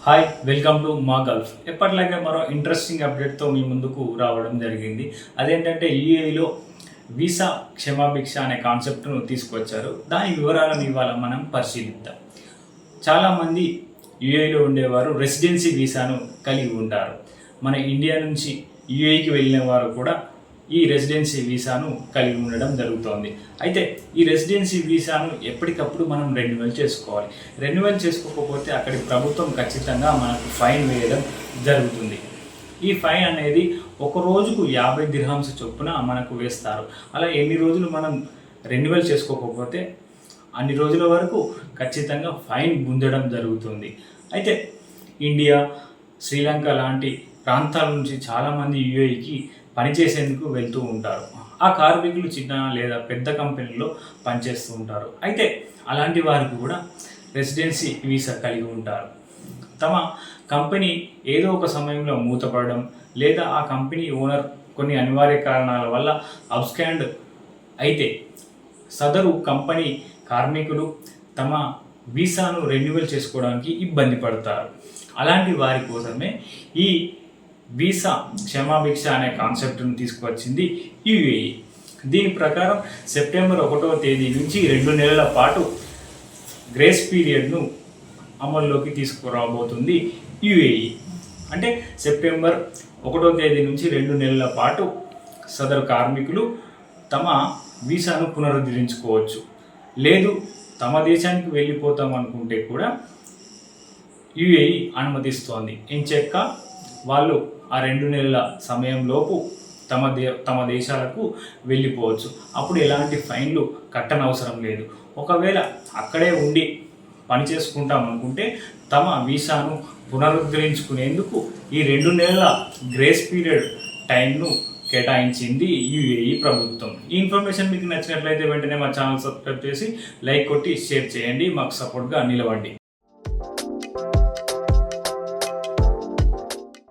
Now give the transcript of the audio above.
Hi, welcome to మా Gulf. ఎప్పటిలాగే మరో ఇంట్రెస్టింగ్ అప్డేట్తో మీ ముందుకు రావడం జరిగింది. అదేంటంటే యూఏఈలో వీసా క్షమాభిక్ష అనే కాన్సెప్ట్ను తీసుకొచ్చారు. దాని వివరాలను ఇవాళ మనం పరిశీలిద్దాం. చాలామంది యూఏఈలో ఉండేవారు రెసిడెన్సీ వీసాను కలిగి ఉంటారు. మన ఇండియా నుంచి యూఏఈకి వెళ్ళిన వారు కూడా ఈ రెసిడెన్సీ వీసాను కలిగి ఉండడం జరుగుతోంది. అయితే ఈ రెసిడెన్సీ వీసాను ఎప్పటికప్పుడు మనం రెన్యువల్ చేసుకోవాలి. రెన్యువల్ చేసుకోకపోతే అక్కడి ప్రభుత్వం ఖచ్చితంగా మనకు ఫైన్ వేయడం జరుగుతుంది. ఈ ఫైన్ అనేది ఒక రోజుకు 50 దిర్హమ్స్ చొప్పున మనకు వేస్తారు. అలా ఎన్ని రోజులు మనం రెన్యువల్ చేసుకోకపోతే అన్ని రోజుల వరకు ఖచ్చితంగా ఫైన్ గుంజడం జరుగుతుంది. అయితే ఇండియా, శ్రీలంక లాంటి ప్రాంతాల నుంచి చాలామంది యూఏఈకి పనిచేసేందుకు వెళ్తూ ఉంటారు. ఆ కార్మికులు చిన్న లేదా పెద్ద కంపెనీల్లో పనిచేస్తూ ఉంటారు. అయితే అలాంటి వారికి కూడా రెసిడెన్సీ వీసా కలిగి ఉంటారు. తమ కంపెనీ ఏదో ఒక సమయంలో మూతపడడం లేదా ఆ కంపెనీ ఓనర్ కొన్ని అనివార్య కారణాల వల్ల అబ్స్కాండ్ అయితే సదరు కంపెనీ కార్మికులు తమ వీసాను రెన్యువల్ చేసుకోవడానికి ఇబ్బంది పడతారు. అలాంటి వారి కోసమే ఈ వీసా క్షమాభిక్ష అనే కాన్సెప్ట్ను తీసుకువచ్చింది యూఏఈ. దీని ప్రకారం సెప్టెంబర్ 1వ తేదీ నుంచి 2 నెలల పాటు గ్రేస్ పీరియడ్ను అమల్లోకి తీసుకురాబోతుంది యూఏఈ. అంటే సెప్టెంబర్ 1వ తేదీ నుంచి 2 నెలల పాటు సదరు కార్మికులు తమ వీసాను పునరుద్ధరించుకోవచ్చు. లేదు తమ దేశానికి వెళ్ళిపోతాం అనుకుంటే కూడా యూఏఈ అనుమతిస్తోంది. ఎంచెక్క వాళ్ళు ఆ 2 నెలల సమయంలోపు తమ దేశాలకు వెళ్ళిపోవచ్చు. అప్పుడు ఎలాంటి ఫైన్లు కట్టనవసరం లేదు. ఒకవేళ అక్కడే ఉండి పని చేసుకుంటాం అనుకుంటే తమ వీసాను పునరుద్ధరించుకునేందుకు ఈ 2 నెలల గ్రేస్ పీరియడ్ టైంను కేటాయించింది యూఏఈ ప్రభుత్వం. ఈ ఇన్ఫర్మేషన్ మీకు నచ్చినట్లయితే వెంటనే మా ఛానల్ సబ్స్క్రైబ్ చేసి లైక్ కొట్టి షేర్ చేయండి. మాకు సపోర్ట్గా నిలవండి.